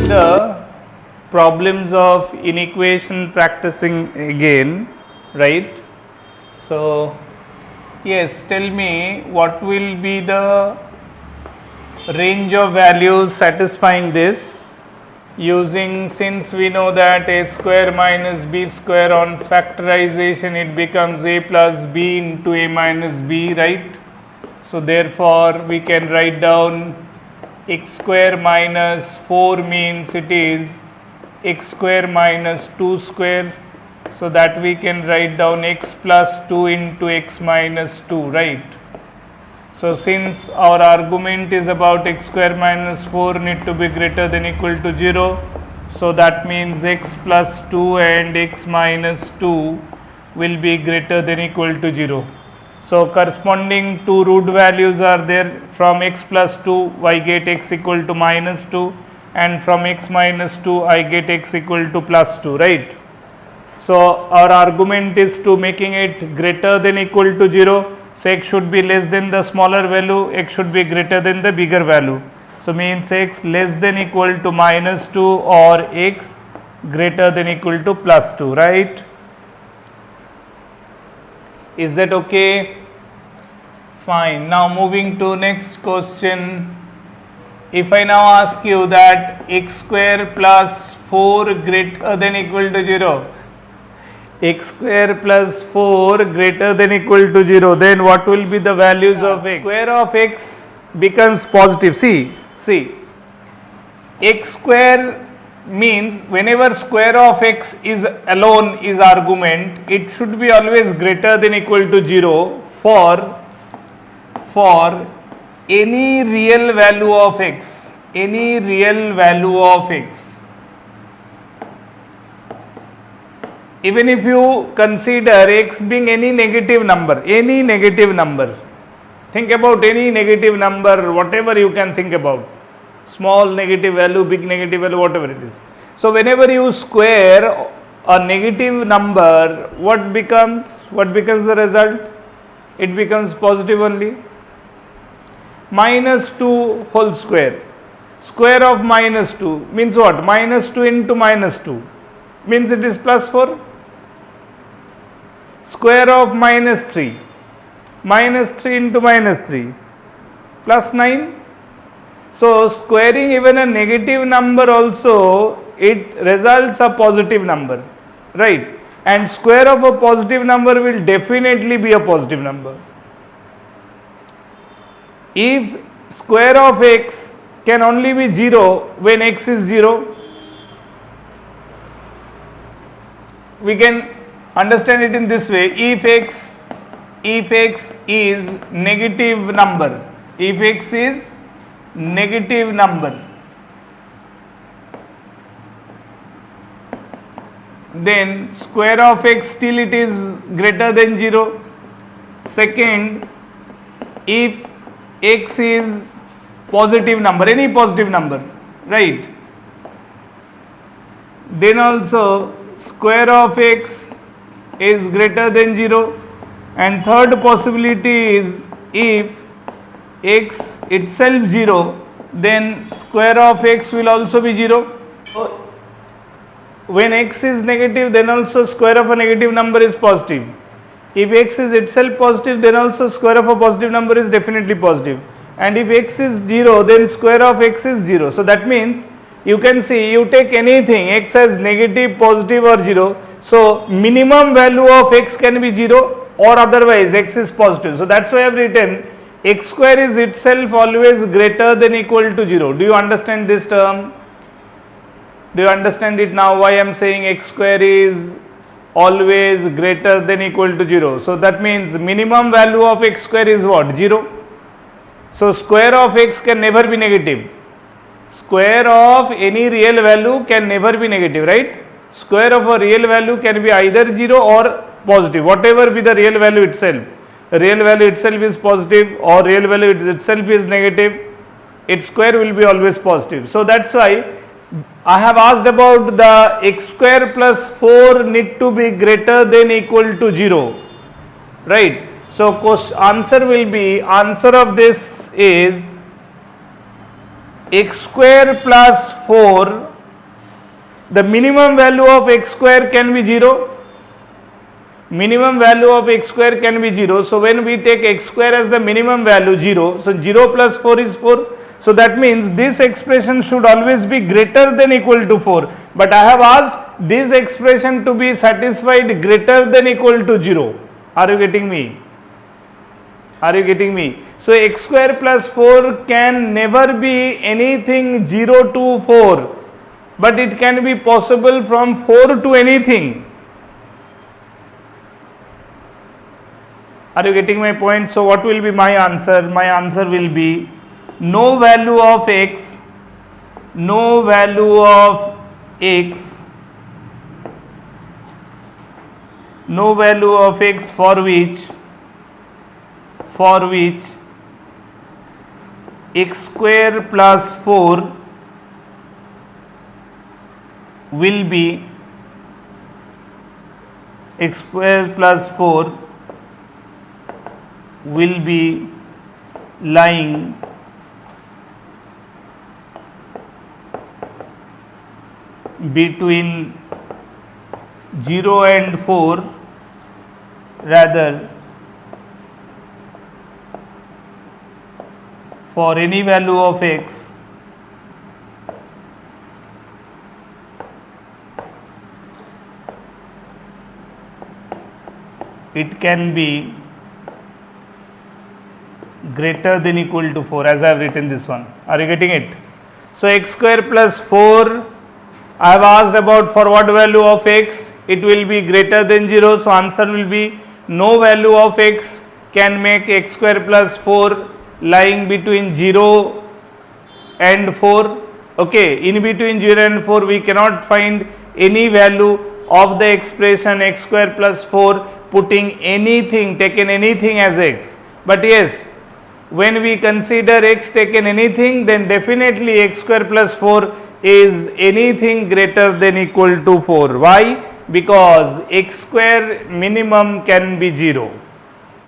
the problems of inequation practicing again, right? So yes, tell me what will be the range of values satisfying this, using, since we know that a square minus b square on factorization it becomes a plus b into a minus b, right? So therefore we can write down x square minus 4 means it is x square minus 2 square, so that we can write down x plus 2 into x minus 2, right? So since our argument is about x square minus 4 need to be greater than equal to 0, so that means x plus 2 and x minus 2 will be greater than equal to 0. So corresponding two root values are there. From x plus 2 I get x equal to minus 2, and from x minus 2 I get x equal to plus 2, right? So our argument is to making it greater than equal to 0. So x should be less than the smaller value, x should be greater than the bigger value. So means x less than equal to minus 2 or x greater than equal to plus 2, right? Is that okay? Fine. Now moving to next question. If I now ask you that x square plus 4 greater than equal to 0, x square plus 4 greater than equal to 0, then what will be the values of x? Square of x becomes positive. See, x square means whenever square of x is alone is argument, it should be always greater than equal to 0 for any real value of x, any real value of x. Even if you consider x being any negative number, think about any negative number, whatever you can think about, small negative value, big negative value, whatever it is. So whenever you square a negative number, what becomes the result? It becomes positive only. Minus 2 whole square. Square of minus 2 means what? Minus 2 into minus 2 means it is plus 4. Square of minus 3. Minus 3 into minus 3 plus 9. So squaring even a negative number also, it results a positive number, right? And square of a positive number will definitely be a positive number. If square of x can only be 0 when x is 0, we can understand it in this way. If x is negative number, if x is negative number, then square of x still it is greater than 0. Second, if x is positive number, any positive number, right, then also square of x is greater than 0. And third possibility is if x itself 0, then square of x will also be 0. When x is negative, then also square of a negative number is positive. If x is itself positive, then also square of a positive number is definitely positive. And if x is 0, then square of x is 0. So that means you can see, you take anything, x as negative, positive or 0. So minimum value of x can be 0 or otherwise x is positive. So that's why I have written x square is itself always greater than equal to 0. Do you understand this term? Do you understand it now why I am saying x square is always greater than equal to 0? So that means minimum value of x square is what? 0. So square of x can never be negative. Square of any real value can never be negative, right? Square of a real value can be either 0 or positive, whatever be the real value itself. Real value itself is positive or real value itself is negative, its square will be always positive. So that's why I have asked about the x square plus 4 need to be greater than equal to 0, right? So answer will be, answer of this is x square plus 4 the minimum value of x square can be 0. Minimum value of x square can be 0. So when we take x square as the minimum value 0, so 0 plus 4 is 4. So that means this expression should always be greater than equal to 4. But I have asked this expression to be satisfied greater than equal to 0. Are you getting me? Are you getting me? So x square plus 4 can never be anything 0 to 4. But it can be possible from 4 to anything. Are you getting my point? So what will be my answer? My answer will be no value of x, no value of x, no value of x for which x square plus 4 will be x square plus 4 will be lying between 0 and 4, rather for any value of x it can be greater than equal to 4, as I have written this one. Are you getting it? So x square plus 4, I have asked about for what value of x it will be greater than 0. So answer will be no value of x can make x square plus 4 lying between 0 and 4. Okay, in between 0 and 4 we cannot find any value of the expression x square plus 4 putting anything, taken anything as x. But yes, when we consider x taken anything, then definitely x square plus 4 is anything greater than equal to 4. Why? Because x square minimum can be 0.